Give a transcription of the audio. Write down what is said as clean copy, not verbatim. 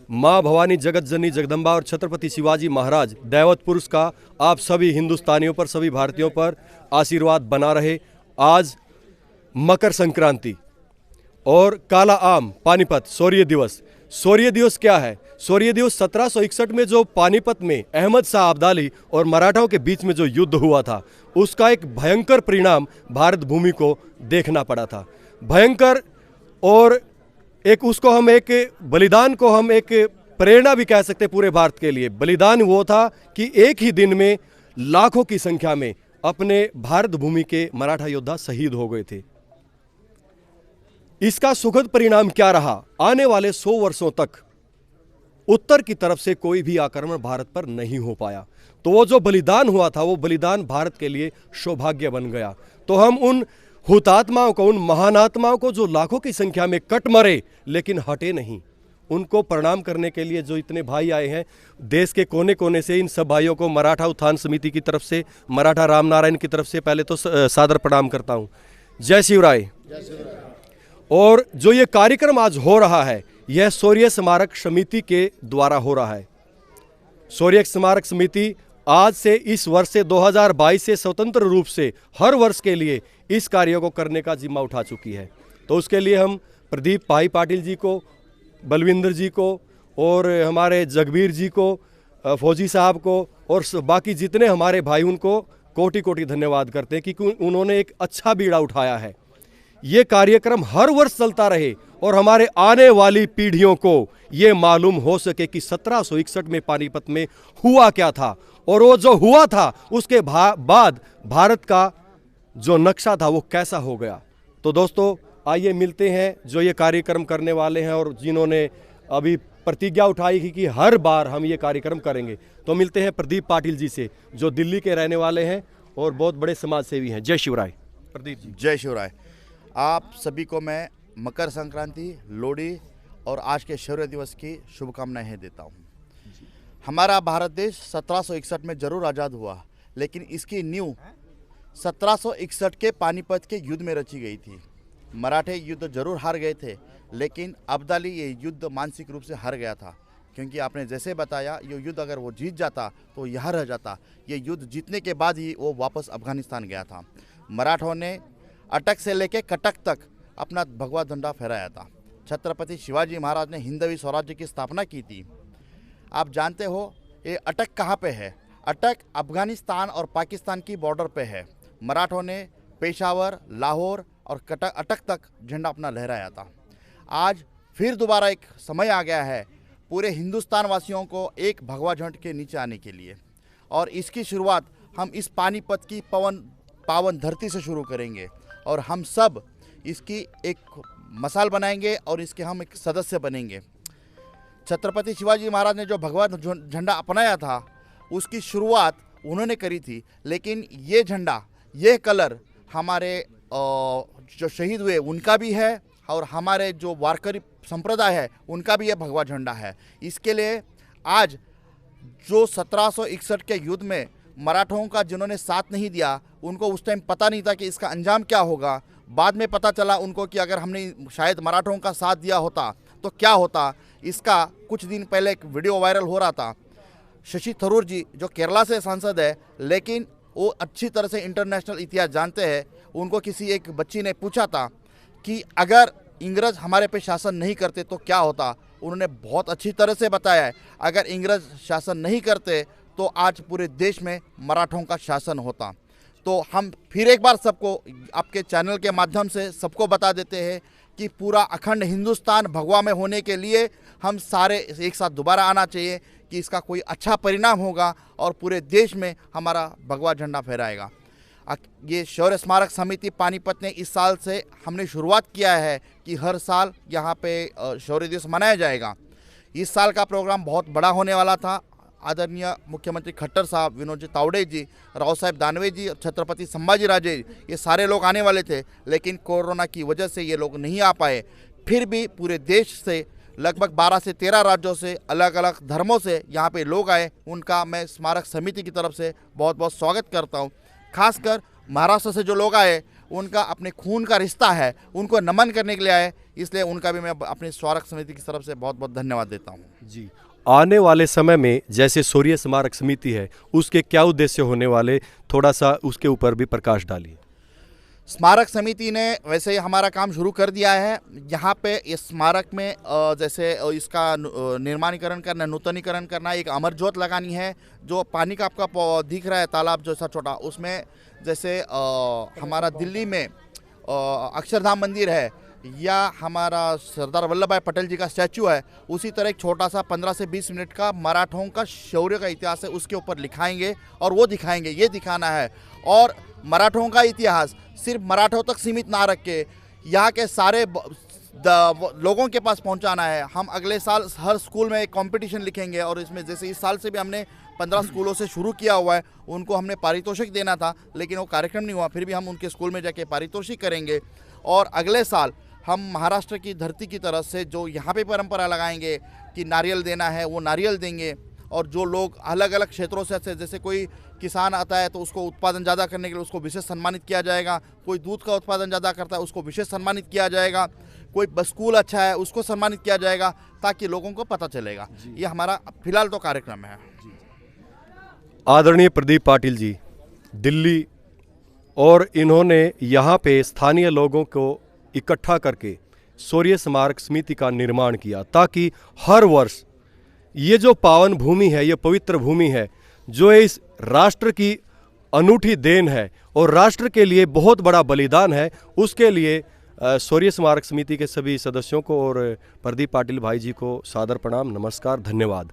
माँ भवानी जगत जननी जगदम्बा और छत्रपति शिवाजी महाराज दैवत पुरुष का आप सभी हिंदुस्तानियों पर, सभी भारतीयों पर आशीर्वाद बना रहे। आज मकर संक्रांति और काला आम पानीपत शौर्य दिवस। शौर्य दिवस क्या है? शौर्य दिवस 1761 में जो पानीपत में अहमद शाह अब्दाली और मराठाओं के बीच में जो युद्ध हुआ था, उसका एक भयंकर परिणाम भारत भूमि को देखना पड़ा था। भयंकर, और एक उसको हम एक बलिदान को हम एक प्रेरणा भी कह सकते पूरे भारत के लिए। बलिदान वो था कि एक ही दिन में लाखों की संख्या में अपने भारत भूमि के मराठा योद्धा शहीद हो गए थे। इसका सुखद परिणाम क्या रहा? आने वाले 100 वर्षों तक उत्तर की तरफ से कोई भी आक्रमण भारत पर नहीं हो पाया। तो वो जो बलिदान हुआ था, वो बलिदान भारत के लिए सौभाग्य बन गया। तो हम उन हुतात्माओं को, उन महानात्माओं को जो लाखों की संख्या में कट मरे लेकिन हटे नहीं, उनको प्रणाम करने के लिए जो इतने भाई आए हैं देश के कोने कोने से, इन सब भाइयों को मराठा उत्थान समिति की तरफ से, मराठा रामनारायण की तरफ से पहले तो सादर प्रणाम करता हूँ। जय शिवराय। और जो ये कार्यक्रम आज हो रहा है, यह शौर्य स्मारक समिति के द्वारा हो रहा है। शौर्य स्मारक समिति आज से, इस वर्ष से 2022 से स्वतंत्र रूप से हर वर्ष के लिए इस कार्य को करने का जिम्मा उठा चुकी है। तो उसके लिए हम प्रदीप भाई पाटिल जी को, बलविंदर जी को और हमारे जगबीर जी को, फौजी साहब को और बाकी जितने हमारे भाई, उनको कोटि कोटि धन्यवाद करते हैं कि उन्होंने एक अच्छा बीड़ा उठाया है। ये कार्यक्रम हर वर्ष चलता रहे और हमारे आने वाली पीढ़ियों को ये मालूम हो सके कि 1761 में पानीपत में हुआ क्या था, और वो जो हुआ था उसके बाद भारत का जो नक्शा था वो कैसा हो गया। तो दोस्तों, आइए मिलते हैं जो ये कार्यक्रम करने वाले हैं और जिन्होंने अभी प्रतिज्ञा उठाई थी कि हर बार हम ये कार्यक्रम करेंगे। तो मिलते हैं प्रदीप पाटिल जी से, जो दिल्ली के रहने वाले हैं और बहुत बड़े समाज सेवी हैं। जय शिवराय। प्रदीप जी। जय शिवराय। आप सभी को मैं मकर संक्रांति, लोहड़ी और आज के शौर्य दिवस की शुभकामनाएं देता हूं। हमारा भारत देश 1761 में जरूर आज़ाद हुआ, लेकिन इसकी नींव 1761 के पानीपत के युद्ध में रची गई थी। मराठे युद्ध जरूर हार गए थे, लेकिन अब्दाली ये युद्ध मानसिक रूप से हार गया था, क्योंकि आपने जैसे बताया, ये युद्ध अगर वो जीत जाता तो यहाँ रह जाता। ये युद्ध जीतने के बाद ही वो वापस अफगानिस्तान गया था। मराठों ने अटक से लेकर कटक तक अपना भगवा झंडा फहराया था। छत्रपति शिवाजी महाराज ने हिंदवी स्वराज्य की स्थापना की थी। आप जानते हो ये अटक कहाँ पे है? अटक अफगानिस्तान और पाकिस्तान की बॉर्डर पे है। मराठों ने पेशावर, लाहौर और अटक तक झंडा अपना लहराया था। आज फिर दोबारा एक समय आ गया है पूरे हिंदुस्तान वासियों को एक भगवा झंड के नीचे आने के लिए, और इसकी शुरुआत हम इस पानीपत की पावन धरती से शुरू करेंगे और हम सब इसकी एक मसाल बनाएंगे और इसके हम एक सदस्य बनेंगे। छत्रपति शिवाजी महाराज ने जो भगवा झंडा अपनाया था, उसकी शुरुआत उन्होंने करी थी, लेकिन ये झंडा, ये कलर हमारे जो शहीद हुए उनका भी है और हमारे जो वारकरी संप्रदाय है उनका भी ये भगवा झंडा है। इसके लिए आज जो 1761 के युद्ध में मराठों का जिन्होंने साथ नहीं दिया, उनको उस टाइम पता नहीं था कि इसका अंजाम क्या होगा। बाद में पता चला उनको कि अगर हमने शायद मराठों का साथ दिया होता तो क्या होता। इसका कुछ दिन पहले एक वीडियो वायरल हो रहा था। शशि थरूर जी जो केरला से सांसद है, लेकिन वो अच्छी तरह से इंटरनेशनल इतिहास जानते हैं, उनको किसी एक बच्ची ने पूछा था कि अगर इंग्रज हमारे पे शासन नहीं करते तो क्या होता। उन्होंने बहुत अच्छी तरह से बताया है, अगर इंग्रज शासन नहीं करते तो आज पूरे देश में मराठों का शासन होता। तो हम फिर एक बार सबको आपके चैनल के माध्यम से सबको बता देते हैं कि पूरा अखंड हिंदुस्तान भगवा में होने के लिए हम सारे एक साथ दोबारा आना चाहिए, कि इसका कोई अच्छा परिणाम होगा और पूरे देश में हमारा भगवा झंडा फहराएगा। ये शौर्य स्मारक समिति पानीपत ने इस साल से हमने शुरुआत किया है कि हर साल यहाँ पे शौर्य दिवस मनाया जाएगा। इस साल का प्रोग्राम बहुत बड़ा होने वाला था। आदरणीय मुख्यमंत्री खट्टर साहब, विनोद जी तावड़े जी, राव साहब दानवे जी, छत्रपति संभाजी राजे, ये सारे लोग आने वाले थे, लेकिन कोरोना की वजह से ये लोग नहीं आ पाए। फिर भी पूरे देश से लगभग 12 से 13 राज्यों से, अलग अलग धर्मों से यहाँ पे लोग आए। उनका मैं स्मारक समिति की तरफ से बहुत बहुत स्वागत करता हूँ। खासकर महाराष्ट्र से जो लोग आए उनका अपने खून का रिश्ता है, उनको नमन करने के लिए आए, इसलिए उनका भी मैं अपनी स्मारक समिति की तरफ से बहुत बहुत धन्यवाद देता हूँ। जी, आने वाले समय में जैसे शौर्य स्मारक समिति है, उसके क्या उद्देश्य होने वाले, थोड़ा सा उसके ऊपर भी प्रकाश डालिए। स्मारक समिति ने वैसे ही हमारा काम शुरू कर दिया है। यहाँ पे इस स्मारक में जैसे इसका निर्माणीकरण करना, नूतनीकरण करना, एक अमर ज्योत लगानी है। जो पानी का आपका दिख रहा है तालाब जैसा छोटा, उसमें जैसे हमारा दिल्ली में अक्षरधाम मंदिर है या हमारा सरदार वल्लभ भाई पटेल जी का स्टैचू है, उसी तरह एक छोटा सा 15 से 20 मिनट का मराठों का शौर्य का इतिहास है, उसके ऊपर लिखाएंगे और वो दिखाएंगे। ये दिखाना है, और मराठों का इतिहास सिर्फ मराठों तक सीमित ना रख के यहाँ के सारे लोगों के पास पहुंचाना है। हम अगले साल हर स्कूल में एक कंपटीशन लिखेंगे, और इसमें जैसे इस साल से भी हमने 15 स्कूलों से शुरू किया हुआ है, उनको हमने पारितोषिक देना था लेकिन वो कार्यक्रम नहीं हुआ, फिर भी हम उनके स्कूल में जाके पारितोषिक करेंगे। और अगले साल हम महाराष्ट्र की धरती की तरफ से जो यहाँ पे परंपरा लगाएंगे कि नारियल देना है, वो नारियल देंगे। और जो लोग अलग अलग क्षेत्रों से, जैसे कोई किसान आता है तो उसको उत्पादन ज़्यादा करने के लिए उसको विशेष सम्मानित किया जाएगा, कोई दूध का उत्पादन ज़्यादा करता है उसको विशेष सम्मानित किया जाएगा, कोई स्कूल अच्छा है उसको सम्मानित किया जाएगा, ताकि लोगों को पता चलेगा। ये हमारा फिलहाल तो कार्यक्रम है। आदरणीय प्रदीप पाटिल जी दिल्ली, और इन्होंने यहाँ पे स्थानीय लोगों को इकट्ठा करके शौर्य स्मारक समिति का निर्माण किया, ताकि हर वर्ष ये जो पावन भूमि है, ये पवित्र भूमि है, जो इस राष्ट्र की अनूठी देन है और राष्ट्र के लिए बहुत बड़ा बलिदान है, उसके लिए शौर्य स्मारक समिति के सभी सदस्यों को और प्रदीप पाटिल भाई जी को सादर प्रणाम, नमस्कार, धन्यवाद।